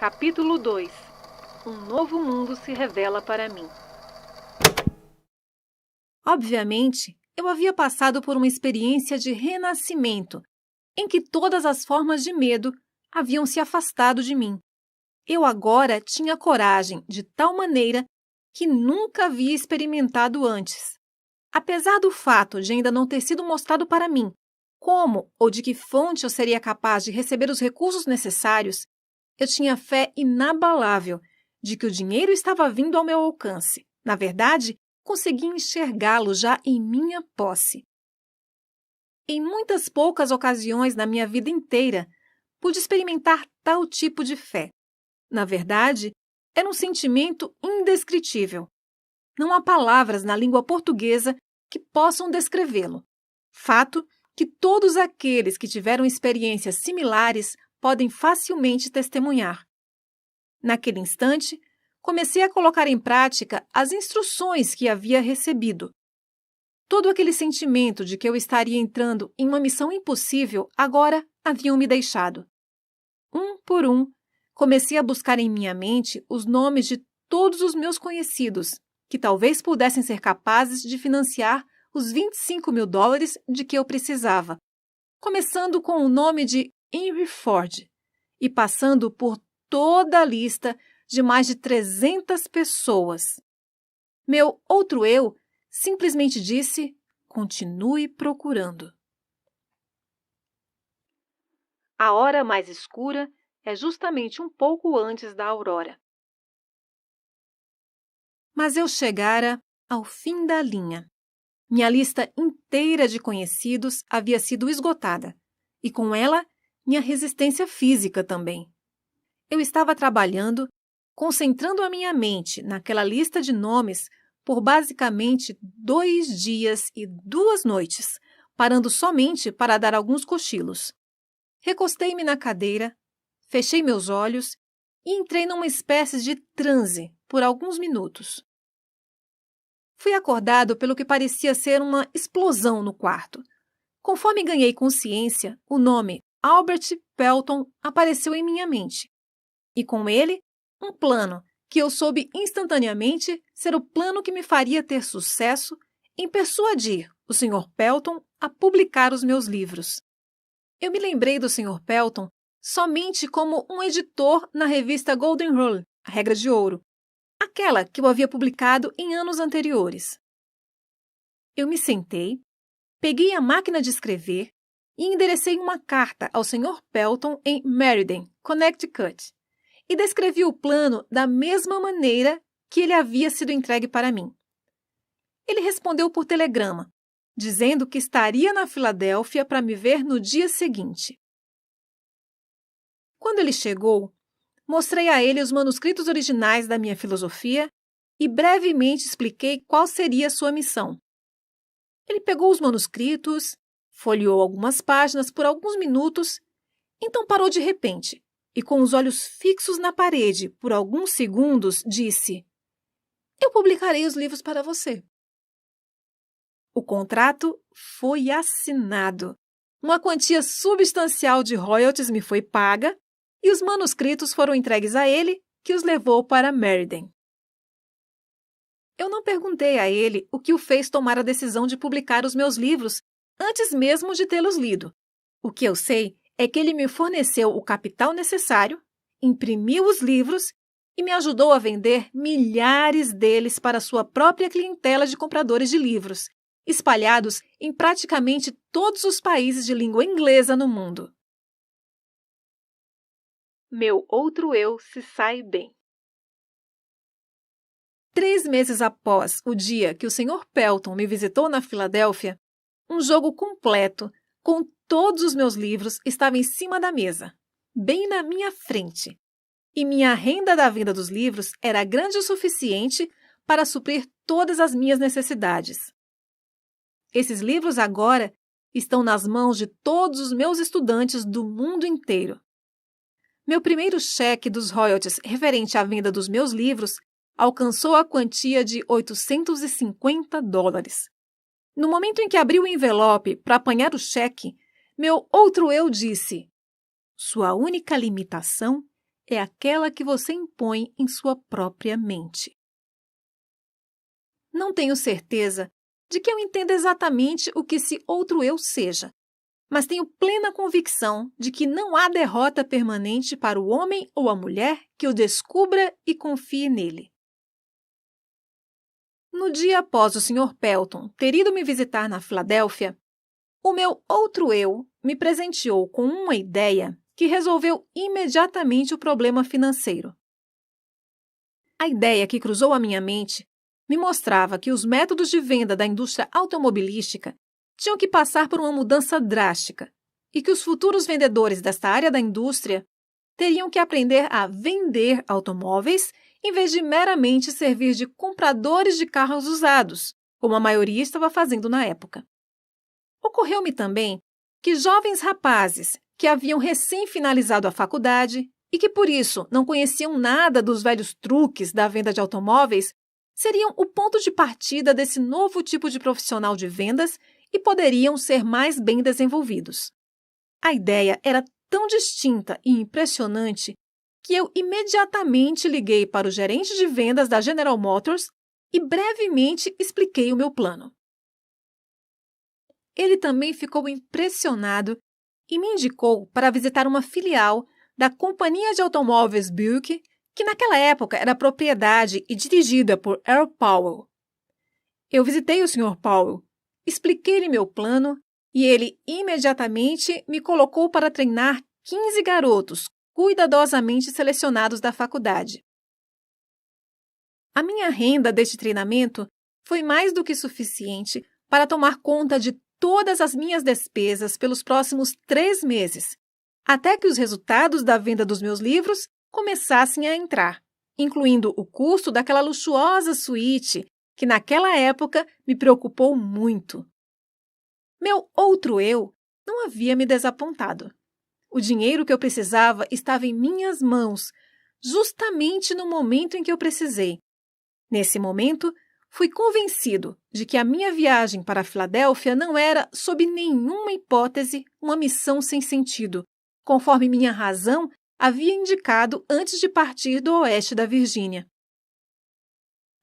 Capítulo 2. Um novo mundo se revela para mim. Obviamente, eu havia passado por uma experiência de renascimento, em que todas as formas de medo haviam se afastado de mim. Eu agora tinha coragem de tal maneira que nunca havia experimentado antes. Apesar do fato de ainda não ter sido mostrado para mim como ou de que fonte eu seria capaz de receber os recursos necessários, eu tinha fé inabalável de que o dinheiro estava vindo ao meu alcance. Na verdade, consegui enxergá-lo já em minha posse. Em muitas poucas ocasiões na minha vida inteira, pude experimentar tal tipo de fé. Na verdade, era um sentimento indescritível. Não há palavras na língua portuguesa que possam descrevê-lo. Fato que todos aqueles que tiveram experiências similares podem facilmente testemunhar. Naquele instante, comecei a colocar em prática as instruções que havia recebido. Todo aquele sentimento de que eu estaria entrando em uma missão impossível agora haviam me deixado. Um por um, comecei a buscar em minha mente os nomes de todos os meus conhecidos, que talvez pudessem ser capazes de financiar os $25.000 de que eu precisava, começando com o nome de Henry Ford e passando por toda a lista de mais de 300 pessoas. Meu outro eu simplesmente disse: continue procurando. A hora mais escura é justamente um pouco antes da aurora. Mas eu chegara ao fim da linha. Minha lista inteira de conhecidos havia sido esgotada, e com ela, minha resistência física também. Eu estava trabalhando, concentrando a minha mente naquela lista de nomes por basicamente 2 dias e 2 noites, parando somente para dar alguns cochilos. Recostei-me na cadeira, fechei meus olhos e entrei numa espécie de transe por alguns minutos. Fui acordado pelo que parecia ser uma explosão no quarto. Conforme ganhei consciência, o nome Albert Pelton apareceu em minha mente. E com ele, um plano que eu soube instantaneamente ser o plano que me faria ter sucesso em persuadir o Sr. Pelton a publicar os meus livros. Eu me lembrei do Sr. Pelton somente como um editor na revista Golden Rule, a Regra de Ouro, aquela que eu havia publicado em anos anteriores. Eu me sentei, peguei a máquina de escrever e enderecei uma carta ao Sr. Pelton em Meriden, Connecticut, e descrevi o plano da mesma maneira que ele havia sido entregue para mim. Ele respondeu por telegrama, dizendo que estaria na Filadélfia para me ver no dia seguinte. Quando ele chegou, mostrei a ele os manuscritos originais da minha filosofia e brevemente expliquei qual seria sua missão. Ele pegou os manuscritos, folheou algumas páginas por alguns minutos, então parou de repente e, com os olhos fixos na parede por alguns segundos, disse: "Eu publicarei os livros para você." O contrato foi assinado. Uma quantia substancial de royalties me foi paga e os manuscritos foram entregues a ele, que os levou para Meriden. Eu não perguntei a ele o que o fez tomar a decisão de publicar os meus livros antes mesmo de tê-los lido. O que eu sei é que ele me forneceu o capital necessário, imprimiu os livros e me ajudou a vender milhares deles para sua própria clientela de compradores de livros, espalhados em praticamente todos os países de língua inglesa no mundo. Meu outro eu se sai bem. 3 meses após o dia que o Sr. Pelton me visitou na Filadélfia, um jogo completo, com todos os meus livros, estava em cima da mesa, bem na minha frente. E minha renda da venda dos livros era grande o suficiente para suprir todas as minhas necessidades. Esses livros agora estão nas mãos de todos os meus estudantes do mundo inteiro. Meu primeiro cheque dos royalties referente à venda dos meus livros alcançou a quantia de $850. No momento em que abri o envelope para apanhar o cheque, meu outro eu disse: "Sua única limitação é aquela que você impõe em sua própria mente. Não tenho certeza de que eu entenda exatamente o que esse outro eu seja, mas tenho plena convicção de que não há derrota permanente para o homem ou a mulher que o descubra e confie nele. No dia após o Sr. Pelton ter ido me visitar na Filadélfia, o meu outro eu me presenteou com uma ideia que resolveu imediatamente o problema financeiro. A ideia que cruzou a minha mente me mostrava que os métodos de venda da indústria automobilística tinham que passar por uma mudança drástica e que os futuros vendedores desta área da indústria teriam que aprender a vender automóveis em vez de meramente servir de compradores de carros usados, como a maioria estava fazendo na época. Ocorreu-me também que jovens rapazes que haviam recém-finalizado a faculdade e que, por isso, não conheciam nada dos velhos truques da venda de automóveis, seriam o ponto de partida desse novo tipo de profissional de vendas e poderiam ser mais bem desenvolvidos. A ideia era tão distinta e impressionante que eu imediatamente liguei para o gerente de vendas da General Motors e brevemente expliquei o meu plano. Ele também ficou impressionado e me indicou para visitar uma filial da companhia de automóveis Buick, que naquela época era propriedade e dirigida por Earl Powell. Eu visitei o Sr. Powell, expliquei-lhe meu plano e ele imediatamente me colocou para treinar 15 garotos cuidadosamente selecionados da faculdade. A minha renda deste treinamento foi mais do que suficiente para tomar conta de todas as minhas despesas pelos próximos 3 meses, até que os resultados da venda dos meus livros começassem a entrar, incluindo o custo daquela luxuosa suíte que naquela época me preocupou muito. Meu outro eu não havia me desapontado. O dinheiro que eu precisava estava em minhas mãos, justamente no momento em que eu precisei. Nesse momento, fui convencido de que a minha viagem para a Filadélfia não era, sob nenhuma hipótese, uma missão sem sentido, conforme minha razão havia indicado antes de partir do oeste da Virgínia.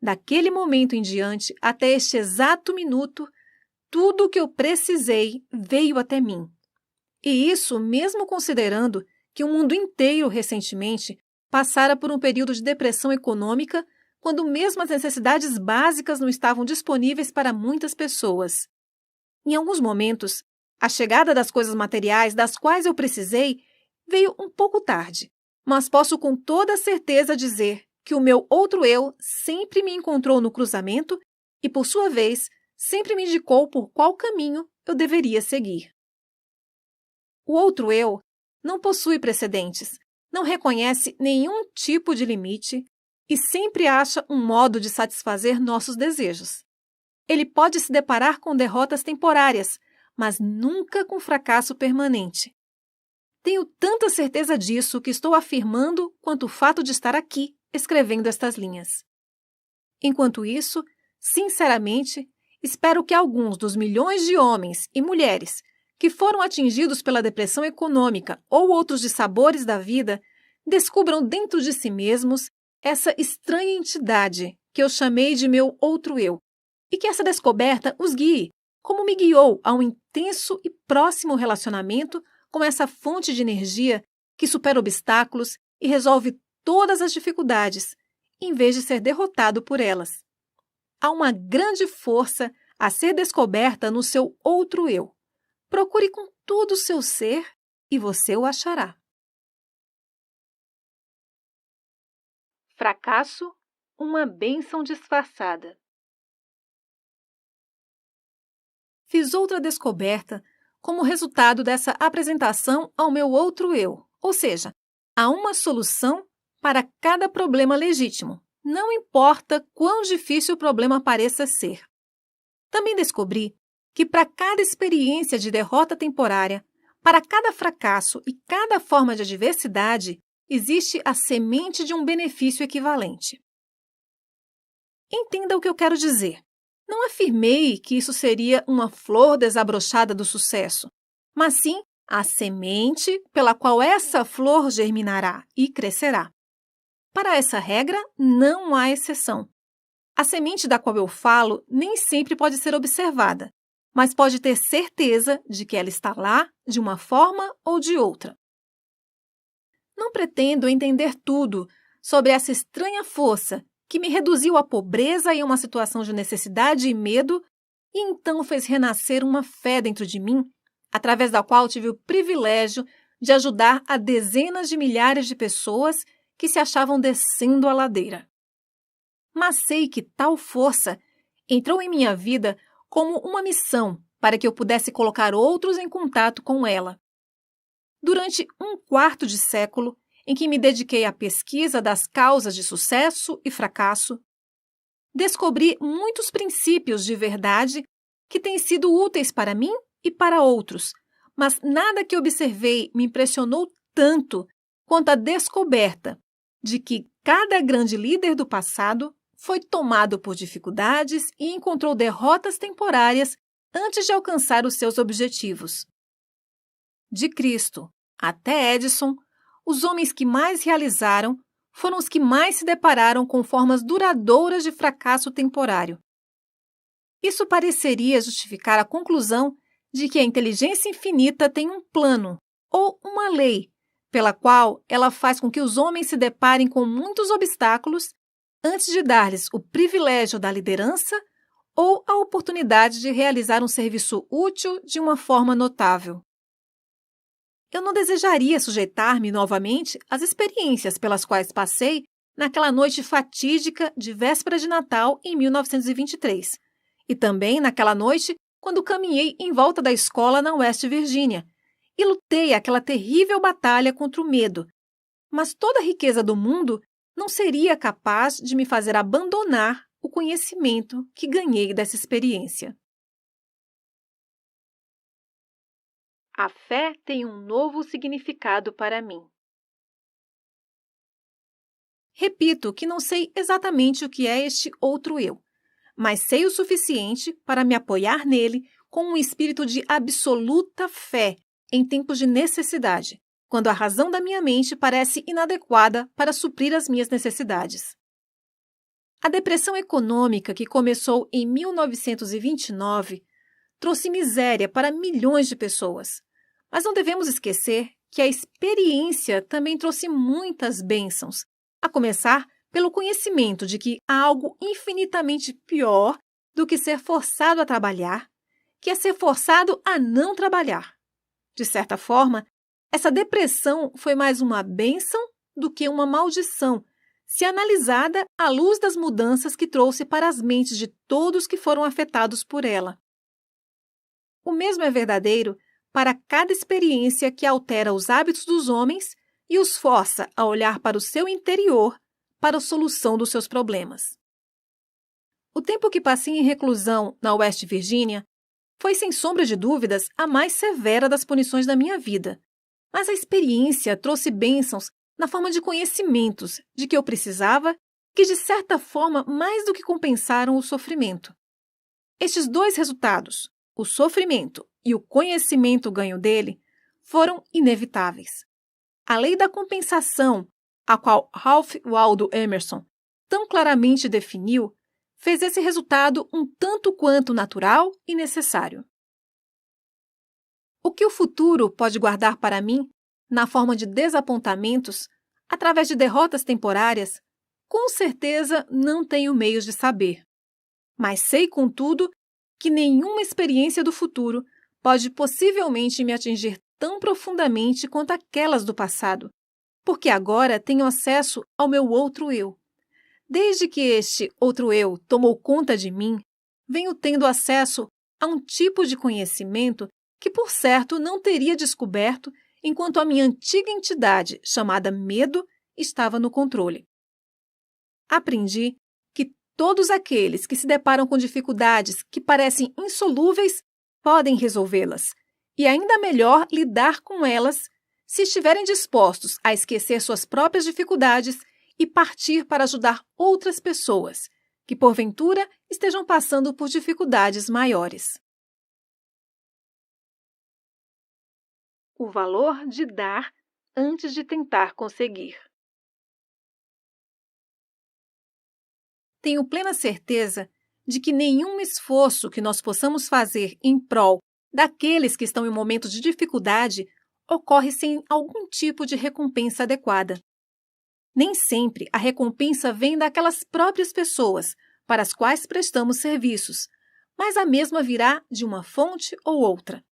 Daquele momento em diante, até este exato minuto, tudo o que eu precisei veio até mim. E isso mesmo considerando que o mundo inteiro recentemente passara por um período de depressão econômica, quando mesmo as necessidades básicas não estavam disponíveis para muitas pessoas. Em alguns momentos, a chegada das coisas materiais das quais eu precisei veio um pouco tarde, mas posso com toda certeza dizer que o meu outro eu sempre me encontrou no cruzamento e, por sua vez, sempre me indicou por qual caminho eu deveria seguir. O outro eu não possui precedentes, não reconhece nenhum tipo de limite e sempre acha um modo de satisfazer nossos desejos. Ele pode se deparar com derrotas temporárias, mas nunca com fracasso permanente. Tenho tanta certeza disso que estou afirmando quanto o fato de estar aqui escrevendo estas linhas. Enquanto isso, sinceramente, espero que alguns dos milhões de homens e mulheres que foram atingidos pela depressão econômica ou outros dissabores da vida descubram dentro de si mesmos essa estranha entidade que eu chamei de meu outro eu, e que essa descoberta os guie, como me guiou a um intenso e próximo relacionamento com essa fonte de energia que supera obstáculos e resolve todas as dificuldades, em vez de ser derrotado por elas. Há uma grande força a ser descoberta no seu outro eu. Procure com todo o seu ser e você o achará. Fracasso, uma bênção disfarçada. Fiz outra descoberta como resultado dessa apresentação ao meu outro eu, ou seja, há uma solução para cada problema legítimo, não importa quão difícil o problema pareça ser. Também descobri que para cada experiência de derrota temporária, para cada fracasso e cada forma de adversidade, existe a semente de um benefício equivalente. Entenda o que eu quero dizer. Não afirmei que isso seria uma flor desabrochada do sucesso, mas sim a semente pela qual essa flor germinará e crescerá. Para essa regra, não há exceção. A semente da qual eu falo nem sempre pode ser observada, mas pode ter certeza de que ela está lá de uma forma ou de outra. Não pretendo entender tudo sobre essa estranha força que me reduziu à pobreza e a uma situação de necessidade e medo, e então fez renascer uma fé dentro de mim, através da qual tive o privilégio de ajudar a dezenas de milhares de pessoas que se achavam descendo a ladeira. Mas sei que tal força entrou em minha vida como uma missão para que eu pudesse colocar outros em contato com ela. Durante um quarto de século, em que me dediquei à pesquisa das causas de sucesso e fracasso, descobri muitos princípios de verdade que têm sido úteis para mim e para outros, mas nada que observei me impressionou tanto quanto a descoberta de que cada grande líder do passado foi tomado por dificuldades e encontrou derrotas temporárias antes de alcançar os seus objetivos. De Cristo até Edison, os homens que mais realizaram foram os que mais se depararam com formas duradouras de fracasso temporário. Isso pareceria justificar a conclusão de que a inteligência infinita tem um plano ou uma lei pela qual ela faz com que os homens se deparem com muitos obstáculos antes de dar-lhes o privilégio da liderança ou a oportunidade de realizar um serviço útil de uma forma notável. Eu não desejaria sujeitar-me novamente às experiências pelas quais passei naquela noite fatídica de véspera de Natal em 1923, e também naquela noite quando caminhei em volta da escola na West Virginia e lutei aquela terrível batalha contra o medo, mas toda a riqueza do mundo não seria capaz de me fazer abandonar o conhecimento que ganhei dessa experiência. A fé tem um novo significado para mim. Repito que não sei exatamente o que é este outro eu, mas sei o suficiente para me apoiar nele com um espírito de absoluta fé em tempos de necessidade, quando a razão da minha mente parece inadequada para suprir as minhas necessidades. A depressão econômica que começou em 1929 trouxe miséria para milhões de pessoas. Mas não devemos esquecer que a experiência também trouxe muitas bênçãos, a começar pelo conhecimento de que há algo infinitamente pior do que ser forçado a trabalhar, que é ser forçado a não trabalhar. De certa forma, essa depressão foi mais uma bênção do que uma maldição, se analisada à luz das mudanças que trouxe para as mentes de todos que foram afetados por ela. O mesmo é verdadeiro para cada experiência que altera os hábitos dos homens e os força a olhar para o seu interior para a solução dos seus problemas. O tempo que passei em reclusão na West Virginia foi, sem sombra de dúvidas, a mais severa das punições da minha vida, mas a experiência trouxe bênçãos na forma de conhecimentos de que eu precisava, que de certa forma mais do que compensaram o sofrimento. Estes dois resultados, o sofrimento e o conhecimento ganho dele, foram inevitáveis. A lei da compensação, a qual Ralph Waldo Emerson tão claramente definiu, fez esse resultado um tanto quanto natural e necessário. O que o futuro pode guardar para mim, na forma de desapontamentos, através de derrotas temporárias, com certeza não tenho meios de saber. Mas sei, contudo, que nenhuma experiência do futuro pode possivelmente me atingir tão profundamente quanto aquelas do passado, porque agora tenho acesso ao meu outro eu. Desde que este outro eu tomou conta de mim, venho tendo acesso a um tipo de conhecimento que, por certo, não teria descoberto enquanto a minha antiga entidade, chamada medo, estava no controle. Aprendi que todos aqueles que se deparam com dificuldades que parecem insolúveis podem resolvê-las, e ainda melhor lidar com elas se estiverem dispostos a esquecer suas próprias dificuldades e partir para ajudar outras pessoas que, porventura, estejam passando por dificuldades maiores. o valor de dar antes de tentar conseguir. Tenho plena certeza de que nenhum esforço que nós possamos fazer em prol daqueles que estão em momentos de dificuldade ocorre sem algum tipo de recompensa adequada. Nem sempre a recompensa vem daquelas próprias pessoas para as quais prestamos serviços, mas a mesma virá de uma fonte ou outra.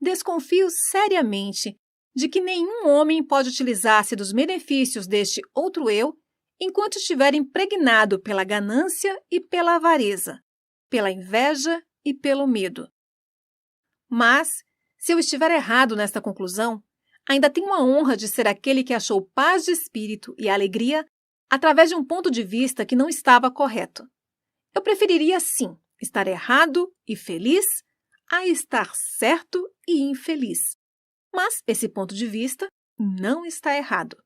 Desconfio seriamente de que nenhum homem pode utilizar-se dos benefícios deste outro eu enquanto estiver impregnado pela ganância e pela avareza, pela inveja e pelo medo. Mas, se eu estiver errado nesta conclusão, ainda tenho a honra de ser aquele que achou paz de espírito e alegria através de um ponto de vista que não estava correto. Eu preferiria, sim, estar errado e feliz a estar certo e infeliz. Mas esse ponto de vista não está errado.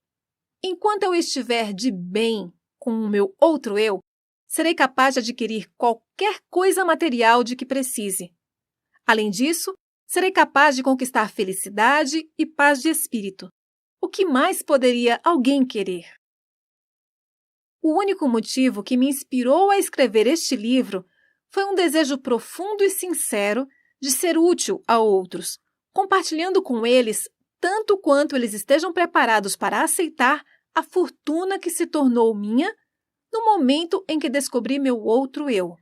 Enquanto eu estiver de bem com o meu outro eu, serei capaz de adquirir qualquer coisa material de que precise. Além disso, serei capaz de conquistar felicidade e paz de espírito. O que mais poderia alguém querer? O único motivo que me inspirou a escrever este livro foi um desejo profundo e sincero de ser útil a outros, compartilhando com eles tanto quanto eles estejam preparados para aceitar a fortuna que se tornou minha no momento em que descobri meu outro eu.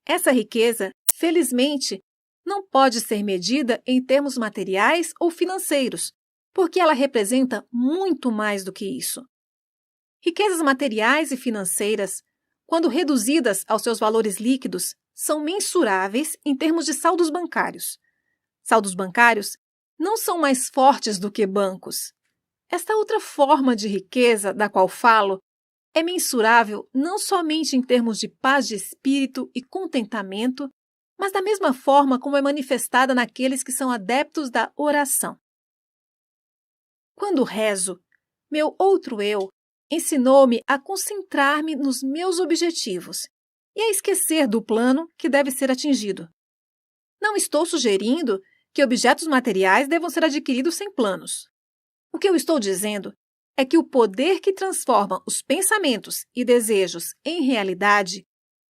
Essa riqueza, felizmente, não pode ser medida em termos materiais ou financeiros, porque ela representa muito mais do que isso. Riquezas materiais e financeiras, quando reduzidas aos seus valores líquidos, são mensuráveis em termos de saldos bancários. Saldos bancários não são mais fortes do que bancos. Esta outra forma de riqueza da qual falo é mensurável não somente em termos de paz de espírito e contentamento, mas da mesma forma como é manifestada naqueles que são adeptos da oração. Quando rezo, meu outro eu ensinou-me a concentrar-me nos meus objetivos e a esquecer do plano que deve ser atingido. Não estou sugerindo que objetos materiais devam ser adquiridos sem planos. O que eu estou dizendo é que o poder que transforma os pensamentos e desejos em realidade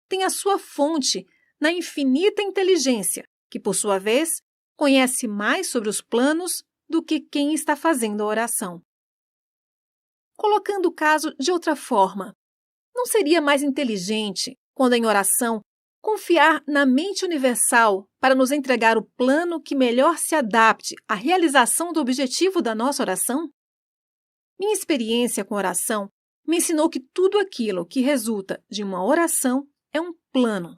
tem a sua fonte na infinita inteligência, que, por sua vez, conhece mais sobre os planos do que quem está fazendo a oração. Colocando o caso de outra forma, não seria mais inteligente, quando em oração, confiar na mente universal para nos entregar o plano que melhor se adapte à realização do objetivo da nossa oração? Minha experiência com oração me ensinou que tudo aquilo que resulta de uma oração é um plano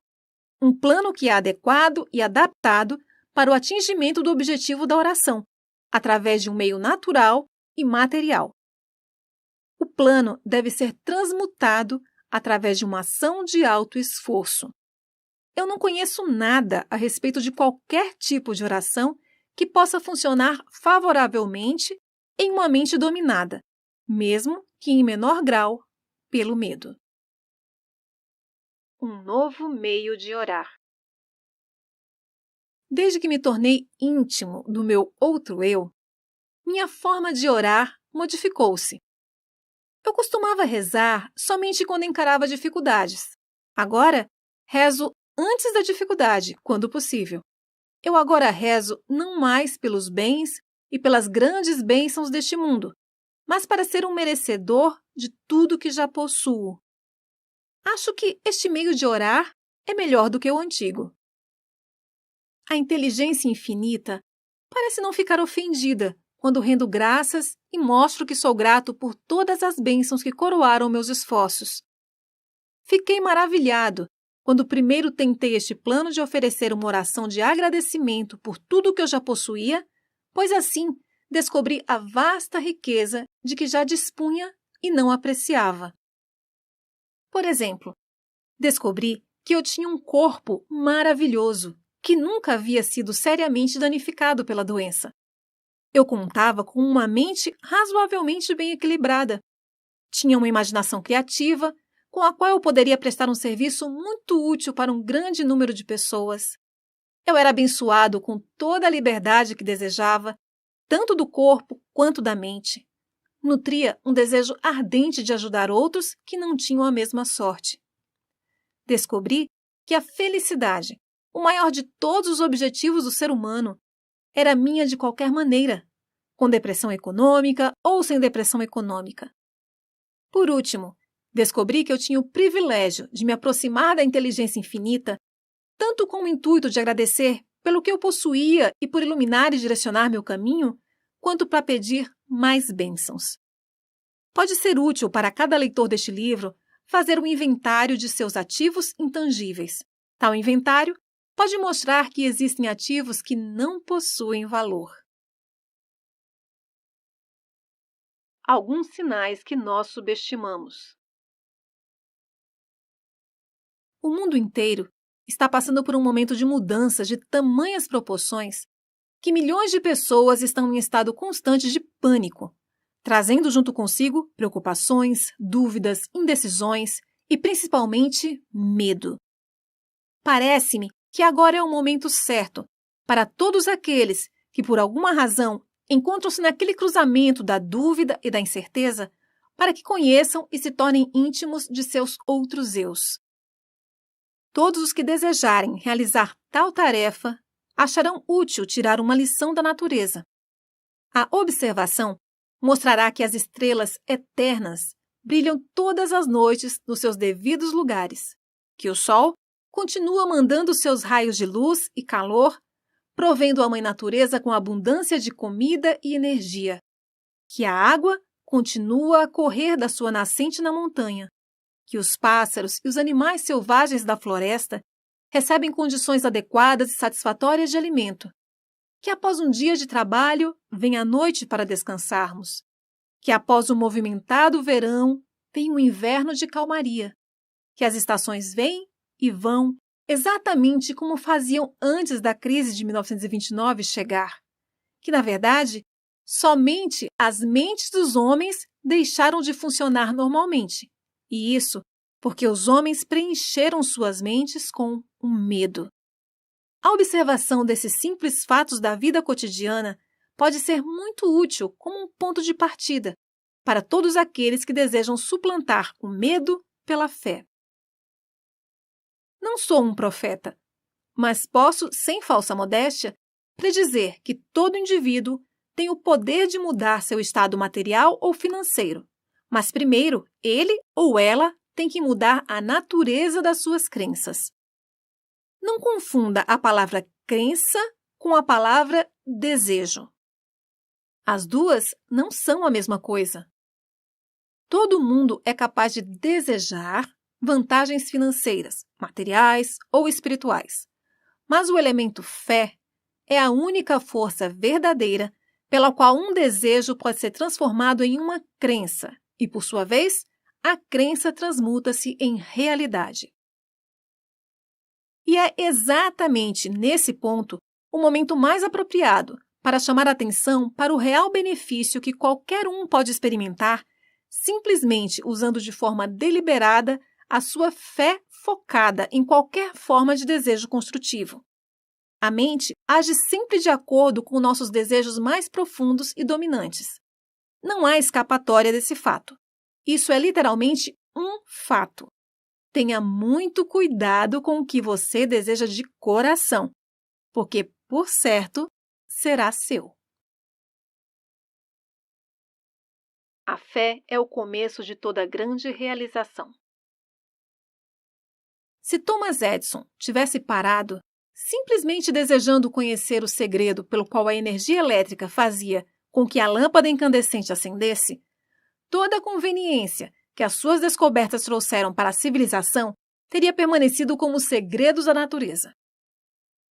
que é adequado e adaptado para o atingimento do objetivo da oração, através de um meio natural e material. O plano deve ser transmutado através de uma ação de autoesforço. Eu não conheço nada a respeito de qualquer tipo de oração que possa funcionar favoravelmente em uma mente dominada, mesmo que em menor grau, pelo medo. Um novo meio de orar. Desde que me tornei íntimo do meu outro eu, minha forma de orar modificou-se. Eu costumava rezar somente quando encarava dificuldades. Agora, rezo antes da dificuldade, quando possível. Eu agora rezo não mais pelos bens e pelas grandes bênçãos deste mundo, mas para ser um merecedor de tudo que já possuo. Acho que este meio de orar é melhor do que o antigo. A inteligência infinita parece não ficar ofendida quando rendo graças e mostro que sou grato por todas as bênçãos que coroaram meus esforços. Fiquei maravilhado quando primeiro tentei este plano de oferecer uma oração de agradecimento por tudo que eu já possuía, pois assim descobri a vasta riqueza de que já dispunha e não apreciava. Por exemplo, descobri que eu tinha um corpo maravilhoso, que nunca havia sido seriamente danificado pela doença. Eu contava com uma mente razoavelmente bem equilibrada. Tinha uma imaginação criativa, com a qual eu poderia prestar um serviço muito útil para um grande número de pessoas. Eu era abençoado com toda a liberdade que desejava, tanto do corpo quanto da mente. Nutria um desejo ardente de ajudar outros que não tinham a mesma sorte. Descobri que a felicidade, o maior de todos os objetivos do ser humano, era minha de qualquer maneira, com depressão econômica ou sem depressão econômica. Por último, descobri que eu tinha o privilégio de me aproximar da inteligência infinita, tanto com o intuito de agradecer pelo que eu possuía e por iluminar e direcionar meu caminho, quanto para pedir mais bênçãos. Pode ser útil para cada leitor deste livro fazer um inventário de seus ativos intangíveis. Tal inventário pode mostrar que existem ativos que não possuem valor. Alguns sinais que nós subestimamos. O mundo inteiro está passando por um momento de mudança de tamanhas proporções que milhões de pessoas estão em estado constante de pânico, trazendo junto consigo preocupações, dúvidas, indecisões e, principalmente, medo. Parece-me que agora é o momento certo para todos aqueles que, por alguma razão, encontram-se naquele cruzamento da dúvida e da incerteza, para que conheçam e se tornem íntimos de seus outros eus. Todos os que desejarem realizar tal tarefa acharão útil tirar uma lição da natureza. A observação mostrará que as estrelas eternas brilham todas as noites nos seus devidos lugares, que o Sol continua mandando seus raios de luz e calor, provendo a Mãe Natureza com abundância de comida e energia, que a água continua a correr da sua nascente na montanha, que os pássaros e os animais selvagens da floresta recebem condições adequadas e satisfatórias de alimento, que após um dia de trabalho vem a noite para descansarmos, que após o movimentado verão vem o inverno de calmaria, que as estações vêm e vão exatamente como faziam antes da crise de 1929 chegar, que, na verdade, somente as mentes dos homens deixaram de funcionar normalmente, e isso porque os homens preencheram suas mentes com o medo. A observação desses simples fatos da vida cotidiana pode ser muito útil como um ponto de partida para todos aqueles que desejam suplantar o medo pela fé. Não sou um profeta, mas posso, sem falsa modéstia, predizer que todo indivíduo tem o poder de mudar seu estado material ou financeiro, mas primeiro ele ou ela tem que mudar a natureza das suas crenças. Não confunda a palavra crença com a palavra desejo. As duas não são a mesma coisa. Todo mundo é capaz de desejar vantagens financeiras, materiais ou espirituais. Mas o elemento fé é a única força verdadeira pela qual um desejo pode ser transformado em uma crença e, por sua vez, a crença transmuta-se em realidade. E é exatamente nesse ponto o momento mais apropriado para chamar a atenção para o real benefício que qualquer um pode experimentar simplesmente usando de forma deliberada a sua fé focada em qualquer forma de desejo construtivo. A mente age sempre de acordo com nossos desejos mais profundos e dominantes. Não há escapatória desse fato. Isso é literalmente um fato. Tenha muito cuidado com o que você deseja de coração, porque, por certo, será seu. A fé é o começo de toda grande realização. Se Thomas Edison tivesse parado, simplesmente desejando conhecer o segredo pelo qual a energia elétrica fazia com que a lâmpada incandescente acendesse, toda a conveniência que as suas descobertas trouxeram para a civilização teria permanecido como segredos da natureza.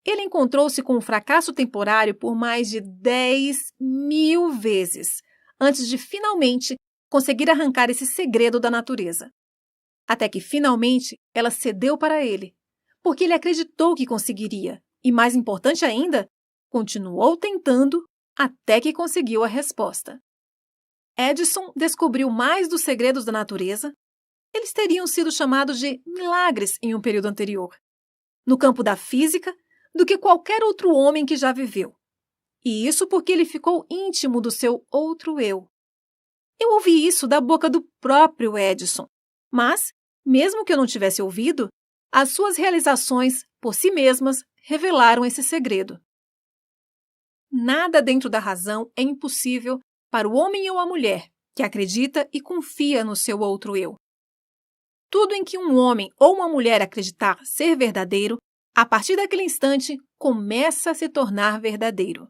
Ele encontrou-se com um fracasso temporário por mais de 10.000 vezes, antes de finalmente conseguir arrancar esse segredo da natureza. Até que finalmente ela cedeu para ele, porque ele acreditou que conseguiria e, mais importante ainda, continuou tentando até que conseguiu a resposta. Edison descobriu mais dos segredos da natureza. Eles teriam sido chamados de milagres em um período anterior. No campo da física, do que qualquer outro homem que já viveu. E isso porque ele ficou íntimo do seu outro eu. Eu ouvi isso da boca do próprio Edison, mas, mesmo que eu não tivesse ouvido, as suas realizações, por si mesmas, revelaram esse segredo. Nada dentro da razão é impossível para o homem ou a mulher que acredita e confia no seu outro eu. Tudo em que um homem ou uma mulher acreditar ser verdadeiro, a partir daquele instante, começa a se tornar verdadeiro.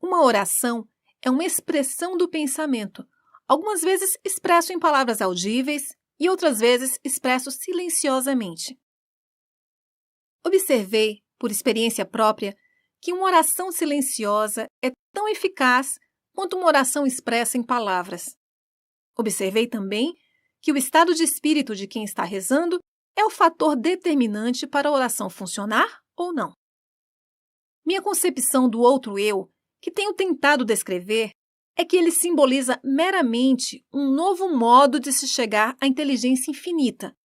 Uma oração é uma expressão do pensamento, algumas vezes expresso em palavras audíveis e outras vezes expresso silenciosamente. Observei, por experiência própria, que uma oração silenciosa é tão eficaz quanto uma oração expressa em palavras. Observei também que o estado de espírito de quem está rezando é o fator determinante para a oração funcionar ou não. Minha concepção do outro eu, que tenho tentado descrever, é que ele simboliza meramente um novo modo de se chegar à inteligência infinita,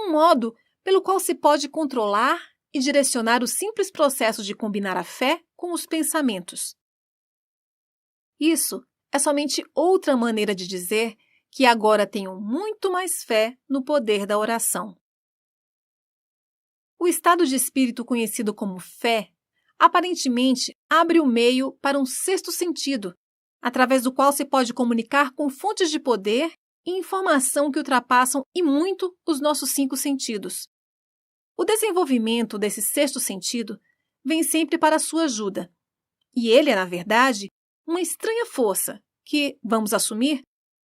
um modo pelo qual se pode controlar e direcionar o simples processo de combinar a fé com os pensamentos. Isso é somente outra maneira de dizer que agora tenho muito mais fé no poder da oração. O estado de espírito conhecido como fé, aparentemente abre o meio para um sexto sentido, através do qual se pode comunicar com fontes de poder e informação que ultrapassam e muito os nossos 5 sentidos. O desenvolvimento desse sexto sentido vem sempre para a sua ajuda, e ele é, na verdade, uma estranha força que, vamos assumir,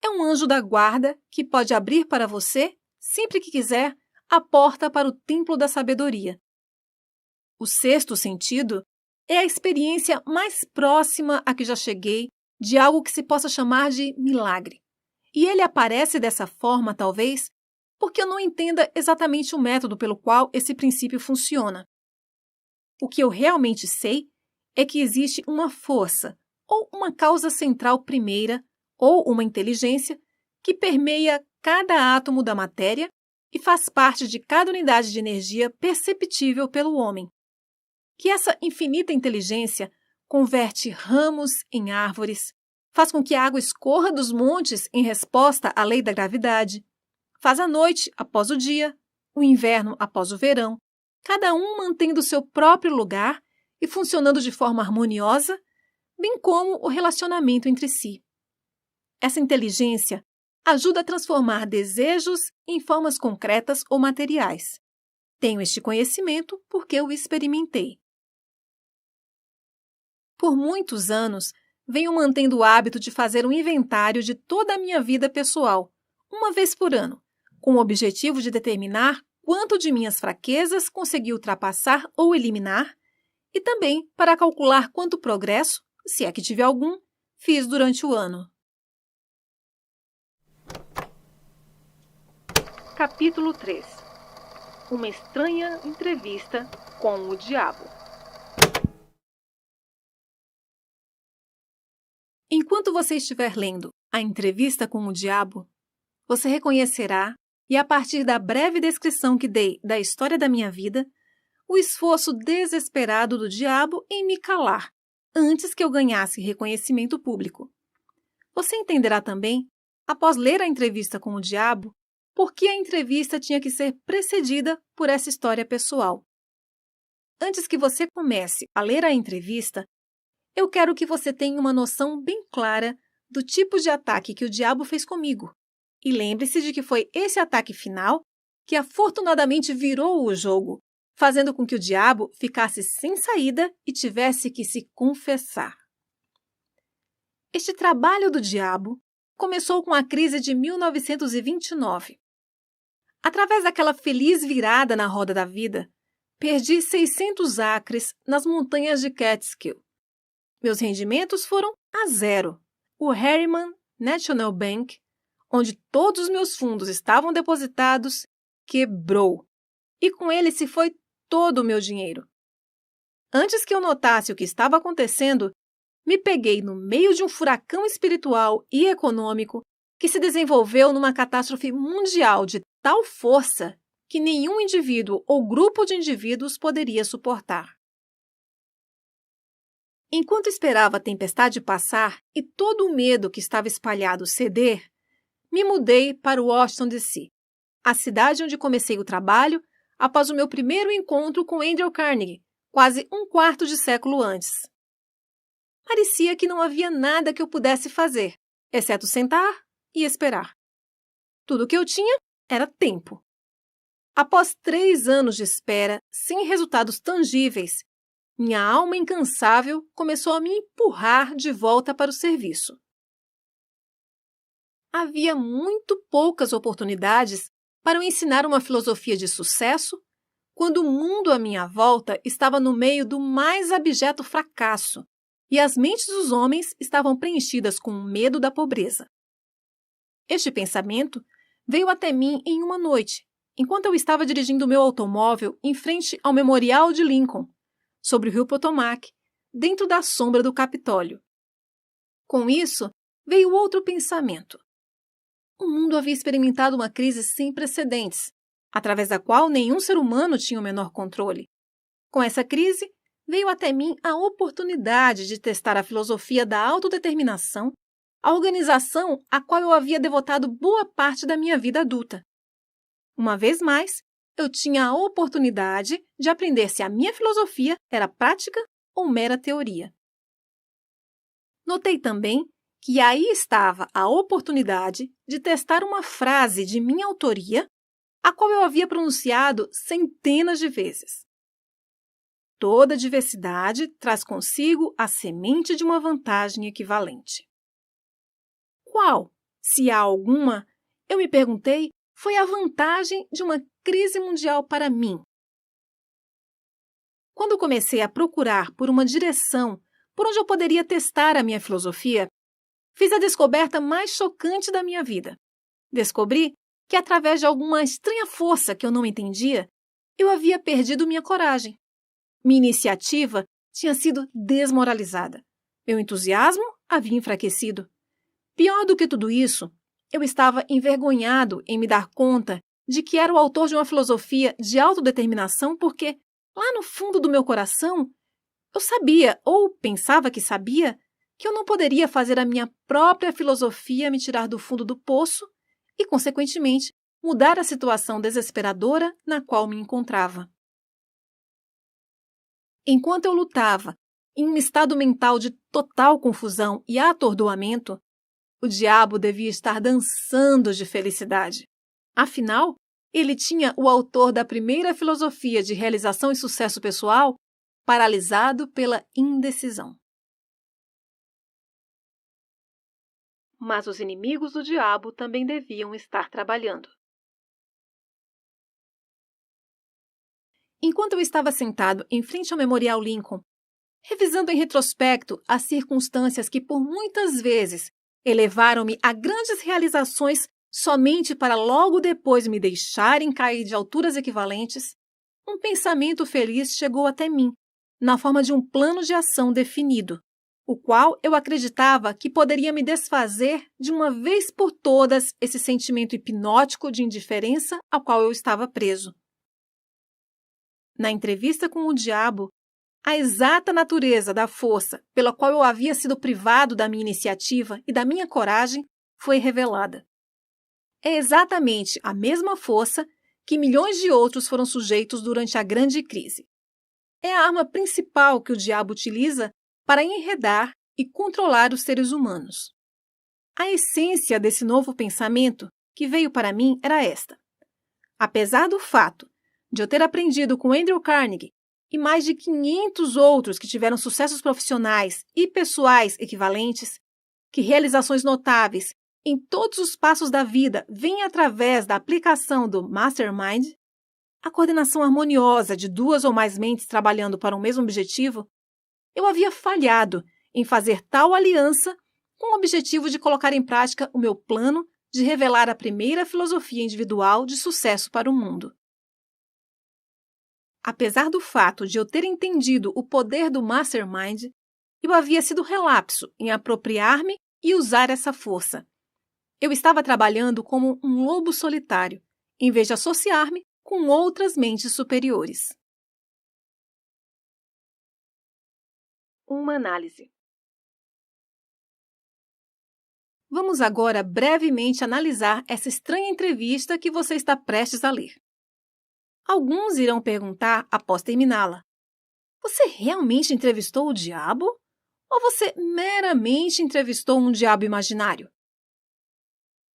é um anjo da guarda que pode abrir para você, sempre que quiser, a porta para o templo da sabedoria. O sexto sentido é a experiência mais próxima a que já cheguei de algo que se possa chamar de milagre. E ele aparece dessa forma, talvez, porque eu não entenda exatamente o método pelo qual esse princípio funciona. O que eu realmente sei é que existe uma força, ou uma causa central primeira, ou uma inteligência, que permeia cada átomo da matéria e faz parte de cada unidade de energia perceptível pelo homem. Que essa infinita inteligência converte ramos em árvores, faz com que a água escorra dos montes em resposta à lei da gravidade, faz a noite após o dia, o inverno após o verão, cada um mantendo seu próprio lugar e funcionando de forma harmoniosa, bem como o relacionamento entre si. Essa inteligência ajuda a transformar desejos em formas concretas ou materiais. Tenho este conhecimento porque o experimentei. Por muitos anos, venho mantendo o hábito de fazer um inventário de toda a minha vida pessoal, uma vez por ano, com o objetivo de determinar quanto de minhas fraquezas consegui ultrapassar ou eliminar, e também para calcular quanto progresso, se é que tive algum, fiz durante o ano. Capítulo 3. Uma estranha entrevista com o diabo. Enquanto você estiver lendo A Entrevista com o Diabo, você reconhecerá, e a partir da breve descrição que dei da história da minha vida, o esforço desesperado do diabo em me calar, antes que eu ganhasse reconhecimento público. Você entenderá também, após ler A Entrevista com o Diabo, por que a entrevista tinha que ser precedida por essa história pessoal. Antes que você comece a ler a entrevista, eu quero que você tenha uma noção bem clara do tipo de ataque que o diabo fez comigo. E lembre-se de que foi esse ataque final que afortunadamente virou o jogo, fazendo com que o diabo ficasse sem saída e tivesse que se confessar. Este trabalho do diabo começou com a crise de 1929. Através daquela feliz virada na roda da vida, perdi 600 acres nas montanhas de Catskill. Meus rendimentos foram a zero. O Harriman National Bank, onde todos os meus fundos estavam depositados, quebrou. E com ele se foi todo o meu dinheiro. Antes que eu notasse o que estava acontecendo, me peguei no meio de um furacão espiritual e econômico que se desenvolveu numa catástrofe mundial de tal força que nenhum indivíduo ou grupo de indivíduos poderia suportar. Enquanto esperava a tempestade passar e todo o medo que estava espalhado ceder, me mudei para Washington, D.C., a cidade onde comecei o trabalho após o meu primeiro encontro com Andrew Carnegie, quase um quarto de século antes. Parecia que não havia nada que eu pudesse fazer, exceto sentar e esperar. Tudo o que eu tinha era tempo. Após 3 anos de espera, sem resultados tangíveis, minha alma incansável começou a me empurrar de volta para o serviço. Havia muito poucas oportunidades para eu ensinar uma filosofia de sucesso quando o mundo à minha volta estava no meio do mais abjeto fracasso e as mentes dos homens estavam preenchidas com o medo da pobreza. Este pensamento veio até mim em uma noite, enquanto eu estava dirigindo meu automóvel em frente ao Memorial de Lincoln, sobre o rio Potomac, dentro da sombra do Capitólio. Com isso, veio outro pensamento. O mundo havia experimentado uma crise sem precedentes, através da qual nenhum ser humano tinha o menor controle. Com essa crise, veio até mim a oportunidade de testar a filosofia da autodeterminação, a organização a qual eu havia devotado boa parte da minha vida adulta. Uma vez mais, eu tinha a oportunidade de aprender se a minha filosofia era prática ou mera teoria. Notei também que aí estava a oportunidade de testar uma frase de minha autoria, a qual eu havia pronunciado centenas de vezes. Toda diversidade traz consigo a semente de uma vantagem equivalente. Qual, se há alguma, eu me perguntei, foi a vantagem de uma crise mundial para mim? Quando comecei a procurar por uma direção por onde eu poderia testar a minha filosofia, fiz a descoberta mais chocante da minha vida. Descobri que, através de alguma estranha força que eu não entendia, eu havia perdido minha coragem. Minha iniciativa tinha sido desmoralizada. Meu entusiasmo havia enfraquecido. Pior do que tudo isso, eu estava envergonhado em me dar conta de que era o autor de uma filosofia de autodeterminação porque, lá no fundo do meu coração, eu sabia, ou pensava que sabia, que eu não poderia fazer a minha própria filosofia me tirar do fundo do poço e, consequentemente, mudar a situação desesperadora na qual me encontrava. Enquanto eu lutava, em um estado mental de total confusão e atordoamento, o diabo devia estar dançando de felicidade. Afinal, ele tinha o autor da primeira filosofia de realização e sucesso pessoal paralisado pela indecisão. Mas os inimigos do diabo também deviam estar trabalhando. Enquanto eu estava sentado em frente ao Memorial Lincoln, revisando em retrospecto as circunstâncias que por muitas vezes elevaram-me a grandes realizações somente para logo depois me deixarem cair de alturas equivalentes, um pensamento feliz chegou até mim, na forma de um plano de ação definido, o qual eu acreditava que poderia me desfazer de uma vez por todas esse sentimento hipnótico de indiferença ao qual eu estava preso. Na entrevista com o diabo, a exata natureza da força pela qual eu havia sido privado da minha iniciativa e da minha coragem foi revelada. É exatamente a mesma força que milhões de outros foram sujeitos durante a grande crise. É a arma principal que o diabo utiliza para enredar e controlar os seres humanos. A essência desse novo pensamento que veio para mim era esta. Apesar do fato de eu ter aprendido com Andrew Carnegie e mais de 500 outros que tiveram sucessos profissionais e pessoais equivalentes, que realizações notáveis em todos os passos da vida vêm através da aplicação do Mastermind, a coordenação harmoniosa de 2 ou mais mentes trabalhando para um mesmo objetivo, eu havia falhado em fazer tal aliança com o objetivo de colocar em prática o meu plano de revelar a primeira filosofia individual de sucesso para o mundo. Apesar do fato de eu ter entendido o poder do Mastermind, eu havia sido relapso em apropriar-me e usar essa força. Eu estava trabalhando como um lobo solitário, em vez de associar-me com outras mentes superiores. Uma análise. Vamos agora brevemente analisar essa estranha entrevista que você está prestes a ler. Alguns irão perguntar após terminá-la: você realmente entrevistou o diabo? Ou você meramente entrevistou um diabo imaginário?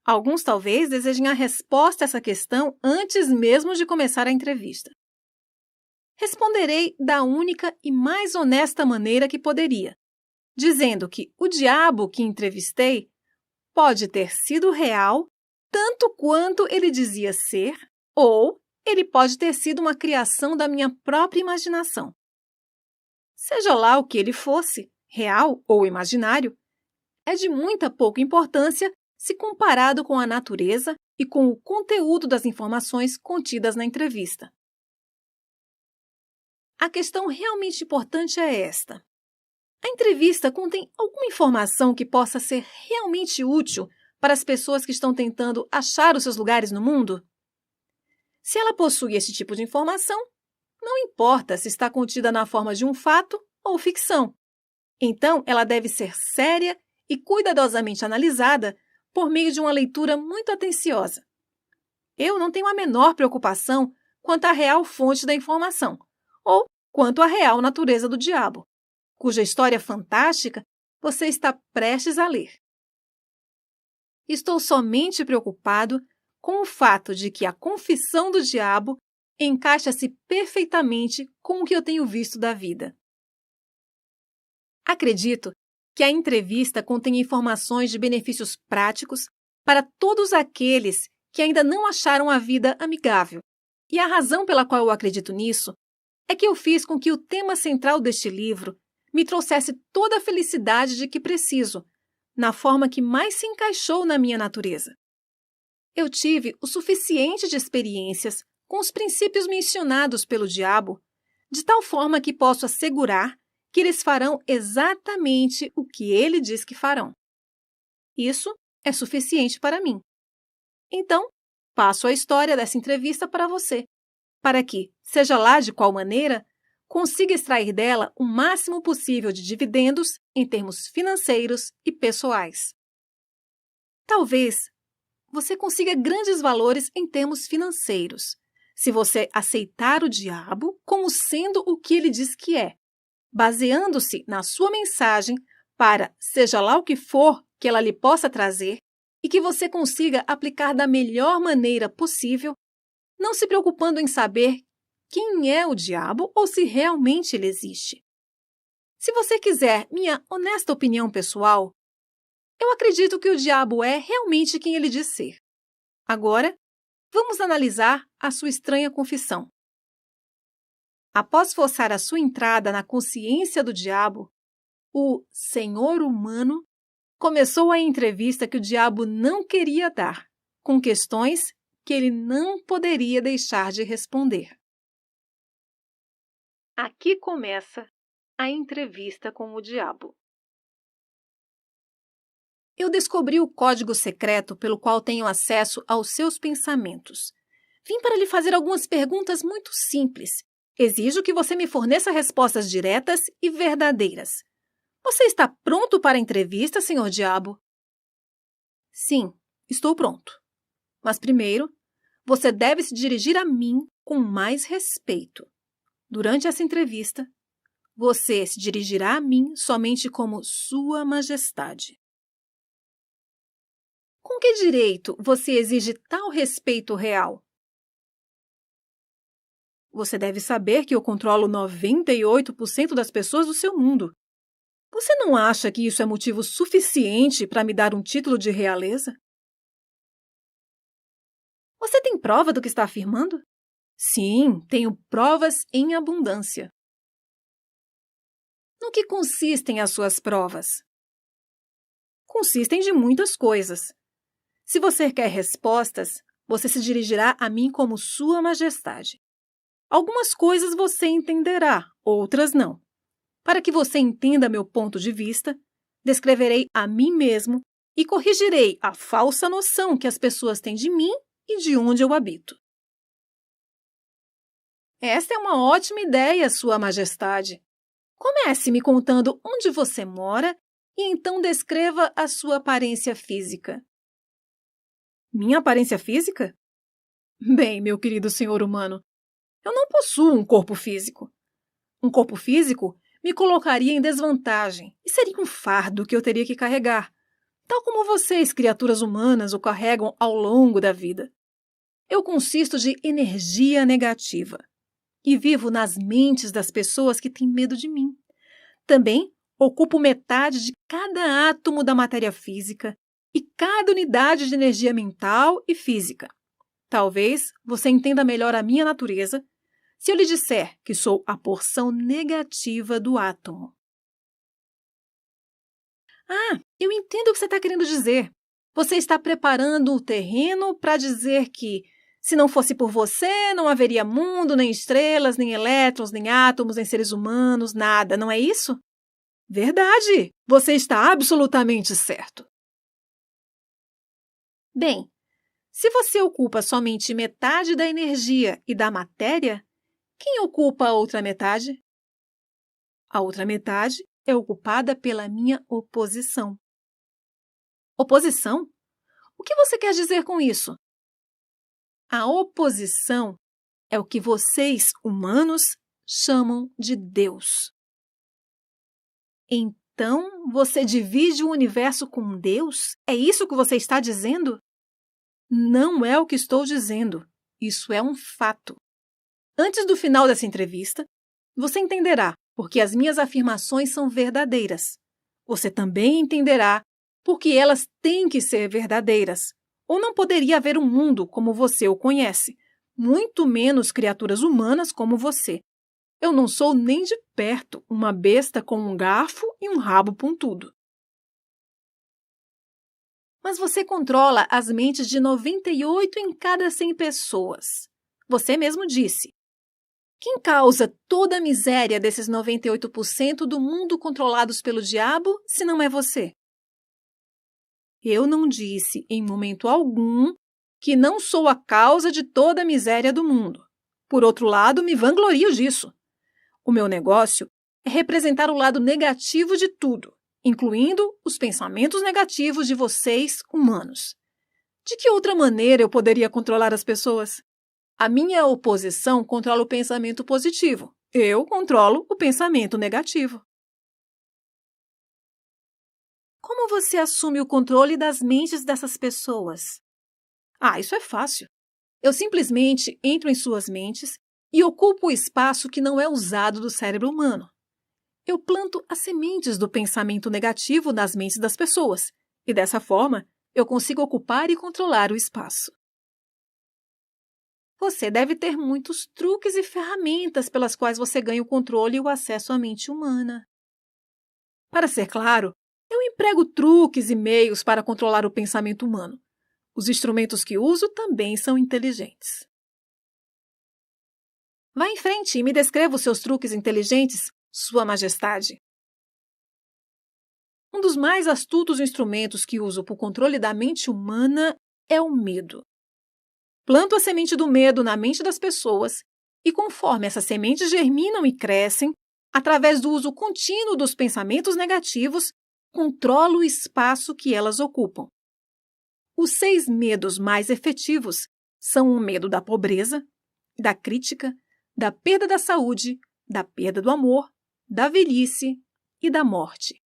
Alguns talvez desejem a resposta a essa questão antes mesmo de começar a entrevista. Responderei da única e mais honesta maneira que poderia, dizendo que o diabo que entrevistei pode ter sido real, tanto quanto ele dizia ser, ou ele pode ter sido uma criação da minha própria imaginação. Seja lá o que ele fosse, real ou imaginário, é de muita pouca importância se comparado com a natureza e com o conteúdo das informações contidas na entrevista. A questão realmente importante é esta: a entrevista contém alguma informação que possa ser realmente útil para as pessoas que estão tentando achar os seus lugares no mundo? Se ela possui esse tipo de informação, não importa se está contida na forma de um fato ou ficção. Então, ela deve ser séria e cuidadosamente analisada por meio de uma leitura muito atenciosa. Eu não tenho a menor preocupação quanto à real fonte da informação, ou quanto à real natureza do diabo, cuja história fantástica você está prestes a ler. Estou somente preocupado com o fato de que a confissão do diabo encaixa-se perfeitamente com o que eu tenho visto da vida. Acredito que a entrevista contém informações de benefícios práticos para todos aqueles que ainda não acharam a vida amigável. E a razão pela qual eu acredito nisso é que eu fiz com que o tema central deste livro me trouxesse toda a felicidade de que preciso, na forma que mais se encaixou na minha natureza. Eu tive o suficiente de experiências com os princípios mencionados pelo diabo, de tal forma que posso assegurar que eles farão exatamente o que ele diz que farão. Isso é suficiente para mim. Então, passo a história dessa entrevista para você, para que, seja lá de qual maneira, consiga extrair dela o máximo possível de dividendos em termos financeiros e pessoais. Talvez você consiga grandes valores em termos financeiros, se você aceitar o diabo como sendo o que ele diz que é, baseando-se na sua mensagem para, seja lá o que for que ela lhe possa trazer, e que você consiga aplicar da melhor maneira possível, não se preocupando em saber quem é o diabo ou se realmente ele existe. Se você quiser minha honesta opinião pessoal, eu acredito que o diabo é realmente quem ele diz ser. Agora, vamos analisar a sua estranha confissão. Após forçar a sua entrada na consciência do diabo, o senhor humano começou a entrevista que o diabo não queria dar, com questões que ele não poderia deixar de responder. Aqui começa a entrevista com o diabo. Eu descobri o código secreto pelo qual tenho acesso aos seus pensamentos. Vim para lhe fazer algumas perguntas muito simples. Exijo que você me forneça respostas diretas e verdadeiras. Você está pronto para a entrevista, senhor diabo? Sim, estou pronto. Mas primeiro, você deve se dirigir a mim com mais respeito. Durante essa entrevista, você se dirigirá a mim somente como Sua Majestade. Com que direito você exige tal respeito real? Você deve saber que eu controlo 98% das pessoas do seu mundo. Você não acha que isso é motivo suficiente para me dar um título de realeza? Você tem prova do que está afirmando? Sim, tenho provas em abundância. No que consistem as suas provas? Consistem de muitas coisas. Se você quer respostas, você se dirigirá a mim como Sua Majestade. Algumas coisas você entenderá, outras não. Para que você entenda meu ponto de vista, descreverei a mim mesmo e corrigirei a falsa noção que as pessoas têm de mim e de onde eu habito. Esta é uma ótima ideia, Sua Majestade. Comece me contando onde você mora e então descreva a sua aparência física. Minha aparência física? Bem, meu querido senhor humano, eu não possuo um corpo físico. Um corpo físico me colocaria em desvantagem e seria um fardo que eu teria que carregar, tal como vocês, criaturas humanas, o carregam ao longo da vida. Eu consisto de energia negativa e vivo nas mentes das pessoas que têm medo de mim. Também ocupo metade de cada átomo da matéria física e cada unidade de energia mental e física. Talvez você entenda melhor a minha natureza se eu lhe disser que sou a porção negativa do átomo. Ah, eu entendo o que você está querendo dizer. Você está preparando o terreno para dizer que, se não fosse por você, não haveria mundo, nem estrelas, nem elétrons, nem átomos, nem seres humanos, nada, não é isso? Verdade! Você está absolutamente certo. Bem, se você ocupa somente metade da energia e da matéria, quem ocupa a outra metade? A outra metade é ocupada pela minha oposição. Oposição? O que você quer dizer com isso? A oposição é o que vocês, humanos, chamam de Deus. Então, você divide o universo com Deus? É isso que você está dizendo? Não é o que estou dizendo. Isso é um fato. Antes do final dessa entrevista, você entenderá porque as minhas afirmações são verdadeiras. Você também entenderá porque elas têm que ser verdadeiras. Ou não poderia haver um mundo como você o conhece, muito menos criaturas humanas como você. Eu não sou nem de perto uma besta com um garfo e um rabo pontudo. Mas você controla as mentes de 98 em cada 100 pessoas. Você mesmo disse. Quem causa toda a miséria desses 98% do mundo controlados pelo diabo, se não é você? Eu não disse, em momento algum, que não sou a causa de toda a miséria do mundo. Por outro lado, me vanglorio disso. O meu negócio é representar o lado negativo de tudo, incluindo os pensamentos negativos de vocês, humanos. De que outra maneira eu poderia controlar as pessoas? A minha oposição controla o pensamento positivo. Eu controlo o pensamento negativo. Como você assume o controle das mentes dessas pessoas? Ah, isso é fácil. Eu simplesmente entro em suas mentes e ocupo o espaço que não é usado do cérebro humano. Eu planto as sementes do pensamento negativo nas mentes das pessoas e, dessa forma, eu consigo ocupar e controlar o espaço. Você deve ter muitos truques e ferramentas pelas quais você ganha o controle e o acesso à mente humana. Para ser claro, eu emprego truques e meios para controlar o pensamento humano. Os instrumentos que uso também são inteligentes. Vá em frente e me descreva os seus truques inteligentes, Sua Majestade. Um dos mais astutos instrumentos que uso para o controle da mente humana é o medo. Planto a semente do medo na mente das pessoas e, conforme essas sementes germinam e crescem, através do uso contínuo dos pensamentos negativos, controlo o espaço que elas ocupam. Os 6 medos mais efetivos são o medo da pobreza, da crítica, da perda da saúde, da perda do amor, da velhice e da morte.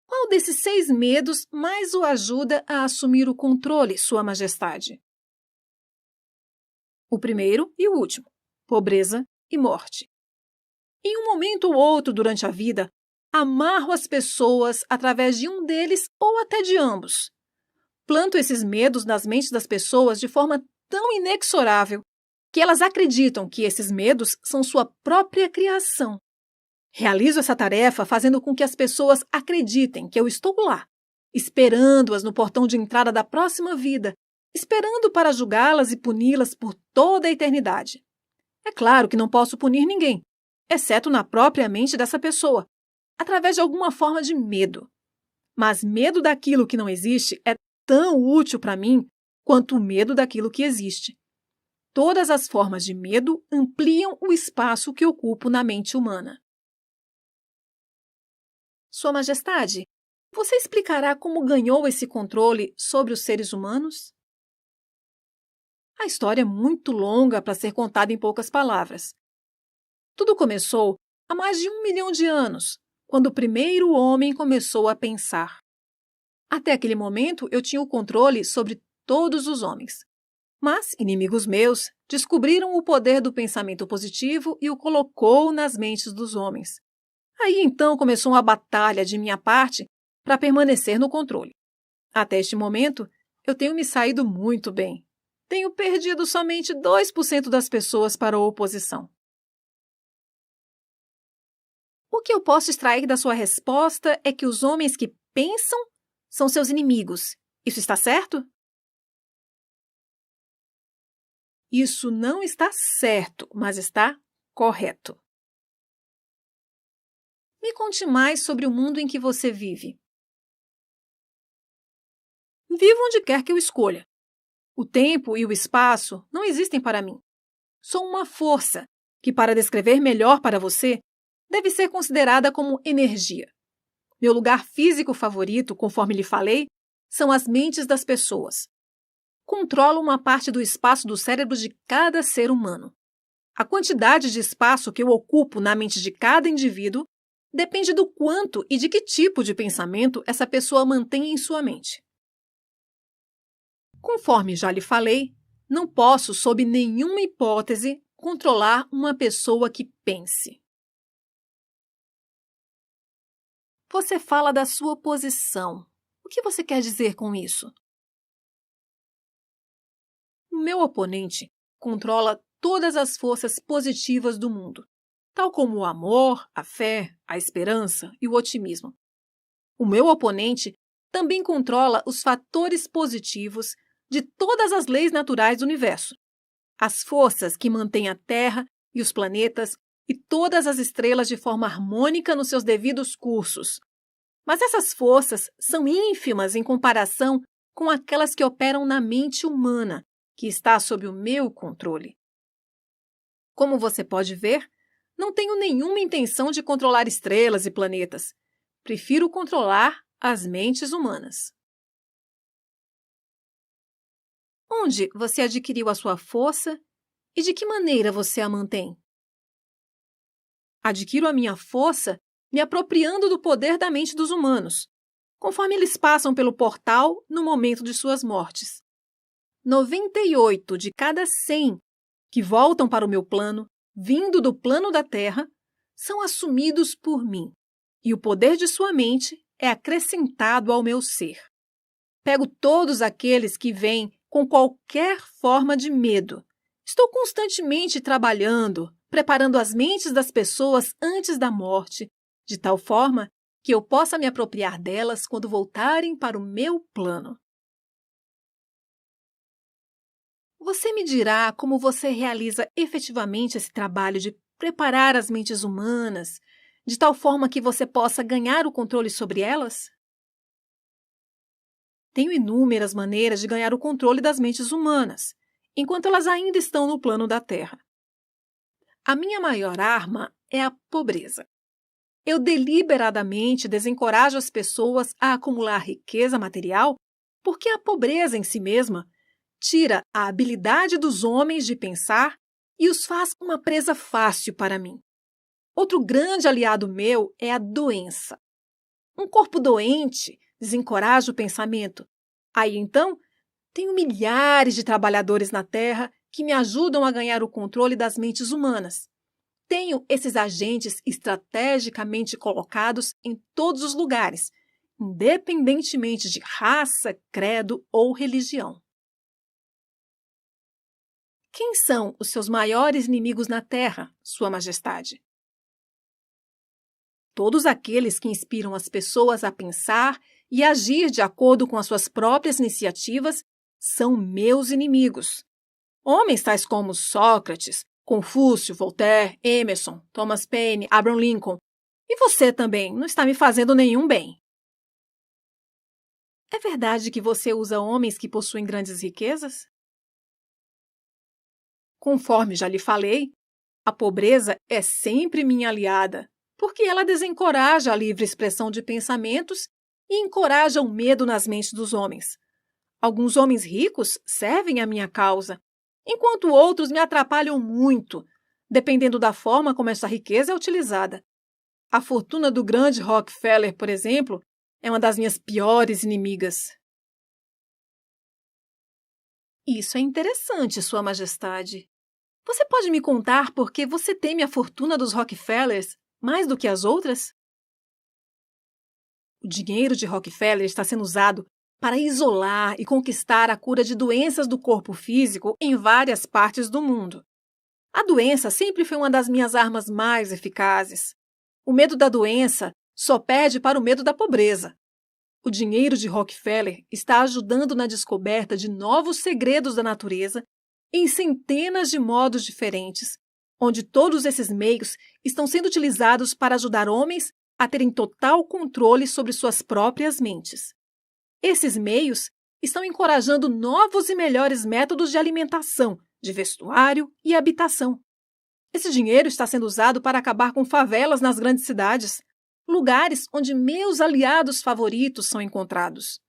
Qual desses 6 medos mais o ajuda a assumir o controle, Sua Majestade? O primeiro e o último, pobreza e morte. Em um momento ou outro durante a vida, amarro as pessoas através de um deles ou até de ambos. Planto esses medos nas mentes das pessoas de forma tão inexorável que elas acreditam que esses medos são sua própria criação. Realizo essa tarefa fazendo com que as pessoas acreditem que eu estou lá, esperando-as no portão de entrada da próxima vida, esperando para julgá-las e puni-las por toda a eternidade. É claro que não posso punir ninguém, exceto na própria mente dessa pessoa, através de alguma forma de medo. Mas medo daquilo que não existe é tão útil para mim quanto o medo daquilo que existe. Todas as formas de medo ampliam o espaço que ocupo na mente humana. Sua Majestade, você explicará como ganhou esse controle sobre os seres humanos? A história é muito longa para ser contada em poucas palavras. Tudo começou há mais de 1 milhão de anos, quando o primeiro homem começou a pensar. Até aquele momento, eu tinha o controle sobre todos os homens. Mas inimigos meus descobriram o poder do pensamento positivo e o colocou nas mentes dos homens. Aí então começou uma batalha de minha parte para permanecer no controle. Até este momento, eu tenho me saído muito bem. Tenho perdido somente 2% das pessoas para a oposição. O que eu posso extrair da sua resposta é que os homens que pensam são seus inimigos. Isso está certo? Isso não está certo, mas está correto. Me conte mais sobre o mundo em que você vive. Vivo onde quer que eu escolha. O tempo e o espaço não existem para mim. Sou uma força que, para descrever melhor para você, deve ser considerada como energia. Meu lugar físico favorito, conforme lhe falei, são as mentes das pessoas. Controlo uma parte do espaço do cérebro de cada ser humano. A quantidade de espaço que eu ocupo na mente de cada indivíduo depende do quanto e de que tipo de pensamento essa pessoa mantém em sua mente. Conforme já lhe falei, não posso, sob nenhuma hipótese, controlar uma pessoa que pense. Você fala da sua posição. O que você quer dizer com isso? O meu oponente controla todas as forças positivas do mundo, tal como o amor, a fé, a esperança e o otimismo. O meu oponente também controla os fatores positivos de todas as leis naturais do universo, as forças que mantêm a Terra e os planetas e todas as estrelas de forma harmônica nos seus devidos cursos. Mas essas forças são ínfimas em comparação com aquelas que operam na mente humana, que está sob o meu controle. Como você pode ver, não tenho nenhuma intenção de controlar estrelas e planetas. Prefiro controlar as mentes humanas. Onde você adquiriu a sua força e de que maneira você a mantém? Adquiro a minha força me apropriando do poder da mente dos humanos, conforme eles passam pelo portal no momento de suas mortes. 98 de cada 100 que voltam para o meu plano, vindo do plano da Terra, são assumidos por mim, e o poder de sua mente é acrescentado ao meu ser. Pego todos aqueles que vêm com qualquer forma de medo. Estou constantemente trabalhando, preparando as mentes das pessoas antes da morte, de tal forma que eu possa me apropriar delas quando voltarem para o meu plano. Você me dirá como você realiza efetivamente esse trabalho de preparar as mentes humanas, de tal forma que você possa ganhar o controle sobre elas? Tenho inúmeras maneiras de ganhar o controle das mentes humanas, enquanto elas ainda estão no plano da Terra. A minha maior arma é a pobreza. Eu deliberadamente desencorajo as pessoas a acumular riqueza material porque a pobreza em si mesma tira a habilidade dos homens de pensar e os faz uma presa fácil para mim. Outro grande aliado meu é a doença. Um corpo doente desencoraja o pensamento. Aí, então, tenho milhares de trabalhadores na Terra que me ajudam a ganhar o controle das mentes humanas. Tenho esses agentes estrategicamente colocados em todos os lugares, independentemente de raça, credo ou religião. Quem são os seus maiores inimigos na Terra, Sua Majestade? Todos aqueles que inspiram as pessoas a pensar e agir de acordo com as suas próprias iniciativas são meus inimigos. Homens tais como Sócrates, Confúcio, Voltaire, Emerson, Thomas Paine, Abraham Lincoln. E você também não está me fazendo nenhum bem. É verdade que você usa homens que possuem grandes riquezas? Conforme já lhe falei, a pobreza é sempre minha aliada, porque ela desencoraja a livre expressão de pensamentos e encoraja o medo nas mentes dos homens. Alguns homens ricos servem à minha causa, enquanto outros me atrapalham muito, dependendo da forma como essa riqueza é utilizada. A fortuna do grande Rockefeller, por exemplo, é uma das minhas piores inimigas. Isso é interessante, Sua Majestade. Você pode me contar por que você teme a fortuna dos Rockefellers mais do que as outras? O dinheiro de Rockefeller está sendo usado para isolar e conquistar a cura de doenças do corpo físico em várias partes do mundo. A doença sempre foi uma das minhas armas mais eficazes. O medo da doença só perde para o medo da pobreza. O dinheiro de Rockefeller está ajudando na descoberta de novos segredos da natureza em centenas de modos diferentes, onde todos esses meios estão sendo utilizados para ajudar homens a terem total controle sobre suas próprias mentes. Esses meios estão encorajando novos e melhores métodos de alimentação, de vestuário e habitação. Esse dinheiro está sendo usado para acabar com favelas nas grandes cidades, lugares onde meus aliados favoritos são encontrados.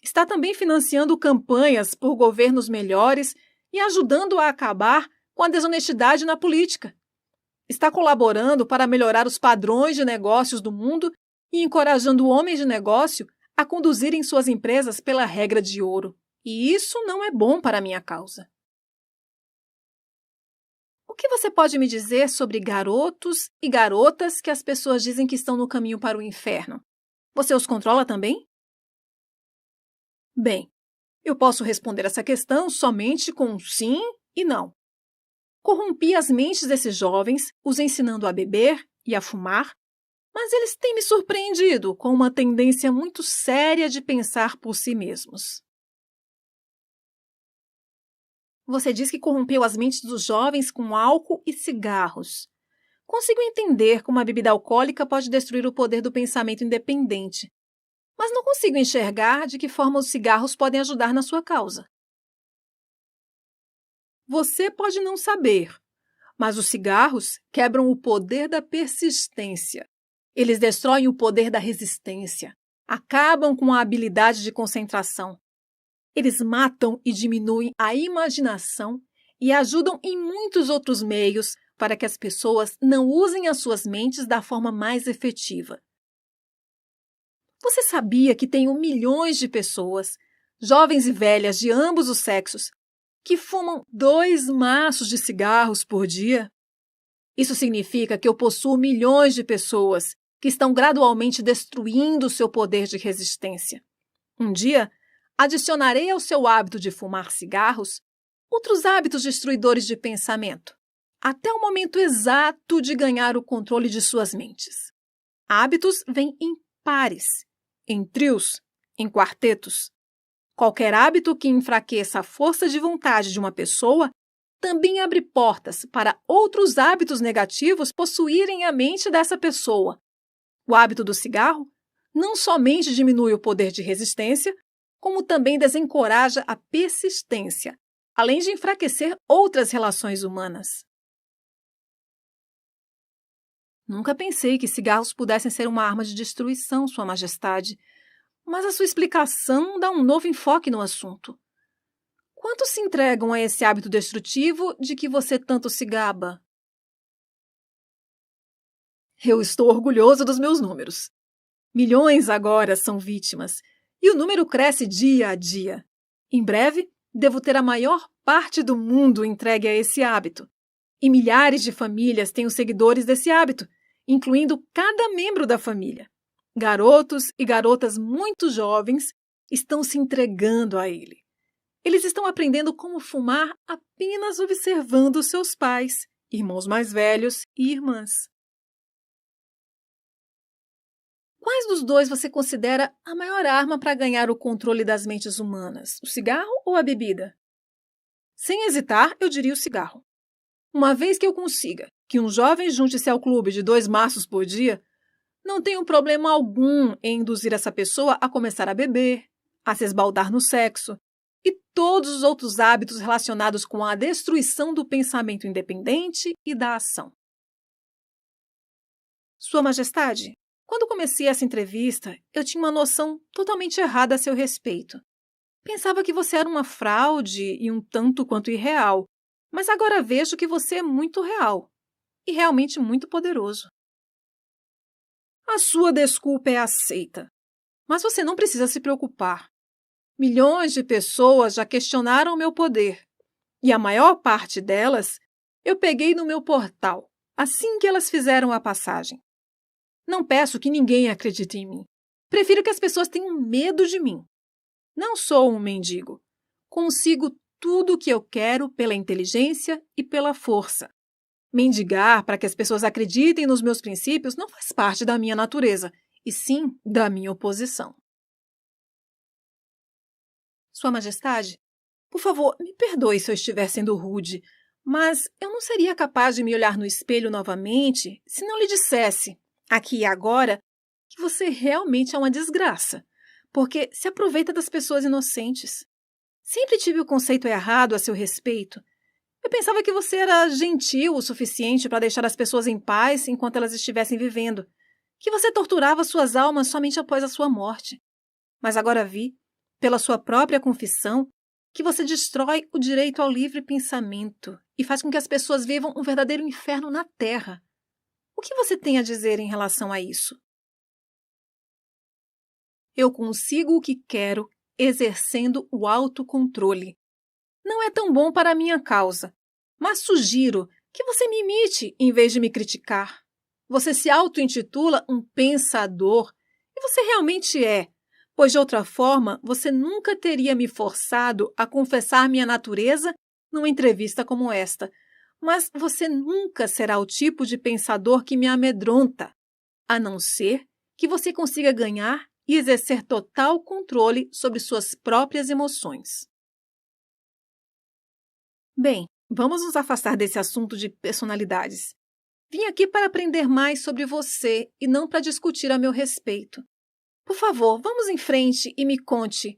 Está também financiando campanhas por governos melhores e ajudando a acabar com a desonestidade na política. Está colaborando para melhorar os padrões de negócios do mundo e encorajando homens de negócio a conduzirem suas empresas pela regra de ouro. E isso não é bom para a minha causa. O que você pode me dizer sobre garotos e garotas que as pessoas dizem que estão no caminho para o inferno? Você os controla também? Bem, eu posso responder essa questão somente com sim e não. Corrompi as mentes desses jovens, os ensinando a beber e a fumar, mas eles têm me surpreendido com uma tendência muito séria de pensar por si mesmos. Você diz que corrompeu as mentes dos jovens com álcool e cigarros. Consigo entender como a bebida alcoólica pode destruir o poder do pensamento independente, mas não consigo enxergar de que forma os cigarros podem ajudar na sua causa. Você pode não saber, mas os cigarros quebram o poder da persistência. Eles destroem o poder da resistência, acabam com a habilidade de concentração. Eles matam e diminuem a imaginação e ajudam em muitos outros meios para que as pessoas não usem as suas mentes da forma mais efetiva. Você sabia que tenho milhões de pessoas, jovens e velhas de ambos os sexos, que fumam 2 maços de cigarros por dia? Isso significa que eu possuo milhões de pessoas que estão gradualmente destruindo o seu poder de resistência. Um dia, adicionarei ao seu hábito de fumar cigarros outros hábitos destruidores de pensamento, até o momento exato de ganhar o controle de suas mentes. Hábitos vêm em pares, em trios, em quartetos. Qualquer hábito que enfraqueça a força de vontade de uma pessoa também abre portas para outros hábitos negativos possuírem a mente dessa pessoa. O hábito do cigarro não somente diminui o poder de resistência, como também desencoraja a persistência, além de enfraquecer outras relações humanas. Nunca pensei que cigarros pudessem ser uma arma de destruição, Sua Majestade, mas a sua explicação dá um novo enfoque no assunto. Quantos se entregam a esse hábito destrutivo de que você tanto se gaba? Eu estou orgulhoso dos meus números. Milhões agora são vítimas, e o número cresce dia a dia. Em breve, devo ter a maior parte do mundo entregue a esse hábito. E milhares de famílias têm os seguidores desse hábito, incluindo cada membro da família. Garotos e garotas muito jovens estão se entregando a ele. Eles estão aprendendo como fumar apenas observando seus pais, irmãos mais velhos e irmãs. Quais dos dois você considera a maior arma para ganhar o controle das mentes humanas, o cigarro ou a bebida? Sem hesitar, eu diria o cigarro. Uma vez que eu consiga que um jovem junte-se ao clube de 2 maços por dia, não tenho problema algum em induzir essa pessoa a começar a beber, a se esbaldar no sexo e todos os outros hábitos relacionados com a destruição do pensamento independente e da ação. Sua Majestade, quando comecei essa entrevista, eu tinha uma noção totalmente errada a seu respeito. Pensava que você era uma fraude e um tanto quanto irreal, mas agora vejo que você é muito real e realmente muito poderoso. A sua desculpa é aceita, mas você não precisa se preocupar. Milhões de pessoas já questionaram o meu poder, e a maior parte delas eu peguei no meu portal, assim que elas fizeram a passagem. Não peço que ninguém acredite em mim. Prefiro que as pessoas tenham medo de mim. Não sou um mendigo. Consigo tudo o que eu quero pela inteligência e pela força. Mendigar para que as pessoas acreditem nos meus princípios não faz parte da minha natureza, e sim da minha oposição. Sua Majestade, por favor, me perdoe se eu estiver sendo rude, mas eu não seria capaz de me olhar no espelho novamente se não lhe dissesse, aqui e agora, que você realmente é uma desgraça, porque se aproveita das pessoas inocentes. Sempre tive o conceito errado a seu respeito. Eu pensava que você era gentil o suficiente para deixar as pessoas em paz enquanto elas estivessem vivendo, que você torturava suas almas somente após a sua morte. Mas agora vi, pela sua própria confissão, que você destrói o direito ao livre pensamento e faz com que as pessoas vivam um verdadeiro inferno na Terra. O que você tem a dizer em relação a isso? Eu consigo o que quero exercendo o autocontrole. Não é tão bom para a minha causa, mas sugiro que você me imite em vez de me criticar. Você se auto-intitula um pensador, e você realmente é, pois de outra forma você nunca teria me forçado a confessar minha natureza numa entrevista como esta. Mas você nunca será o tipo de pensador que me amedronta, a não ser que você consiga ganhar e exercer total controle sobre suas próprias emoções. Bem, vamos nos afastar desse assunto de personalidades. Vim aqui para aprender mais sobre você e não para discutir a meu respeito. Por favor, vamos em frente e me conte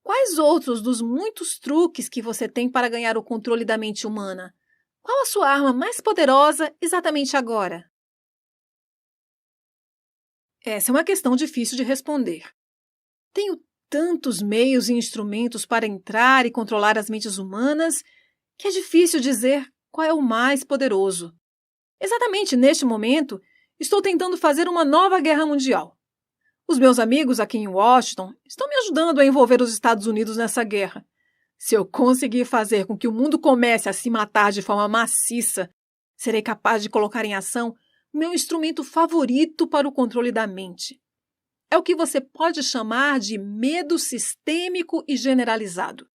quais outros dos muitos truques que você tem para ganhar o controle da mente humana? Qual a sua arma mais poderosa exatamente agora? Essa é uma questão difícil de responder. Tenho tantos meios e instrumentos para entrar e controlar as mentes humanas que é difícil dizer qual é o mais poderoso. Exatamente neste momento, estou tentando fazer uma nova guerra mundial. Os meus amigos aqui em Washington estão me ajudando a envolver os Estados Unidos nessa guerra. Se eu conseguir fazer com que o mundo comece a se matar de forma maciça, serei capaz de colocar em ação o meu instrumento favorito para o controle da mente. É o que você pode chamar de medo sistêmico e generalizado.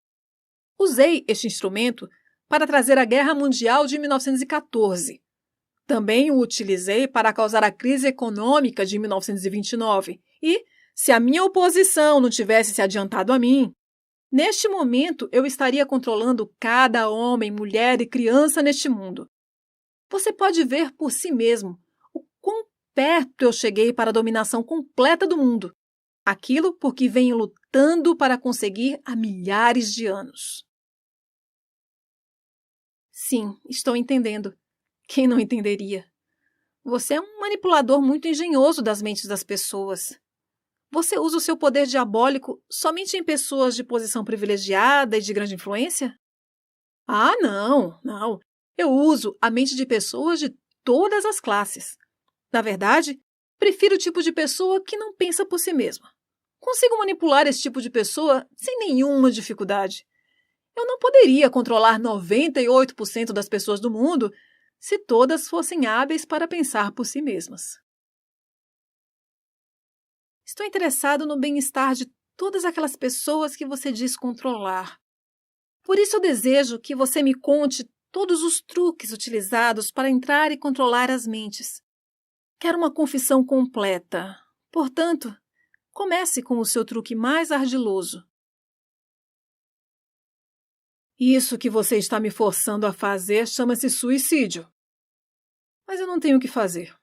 Usei este instrumento para trazer a Guerra Mundial de 1914. Também o utilizei para causar a crise econômica de 1929 e, se a minha oposição não tivesse se adiantado a mim, neste momento eu estaria controlando cada homem, mulher e criança neste mundo. Você pode ver por si mesmo o quão perto eu cheguei para a dominação completa do mundo, aquilo por que venho lutando para conseguir há milhares de anos. Sim, estou entendendo. Quem não entenderia? Você é um manipulador muito engenhoso das mentes das pessoas. Você usa o seu poder diabólico somente em pessoas de posição privilegiada e de grande influência? Ah, não. Eu uso a mente de pessoas de todas as classes. Na verdade, prefiro o tipo de pessoa que não pensa por si mesma. Consigo manipular esse tipo de pessoa sem nenhuma dificuldade. Eu não poderia controlar 98% das pessoas do mundo se todas fossem hábeis para pensar por si mesmas. Estou interessado no bem-estar de todas aquelas pessoas que você diz controlar. Por isso eu desejo que você me conte todos os truques utilizados para entrar e controlar as mentes. Quero uma confissão completa. Portanto, comece com o seu truque mais ardiloso. Isso que você está me forçando a fazer chama-se suicídio. Mas eu não tenho o que fazer.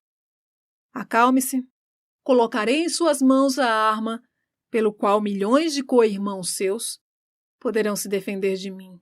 Acalme-se. Colocarei em suas mãos a arma pelo qual milhões de co-irmãos seus poderão se defender de mim.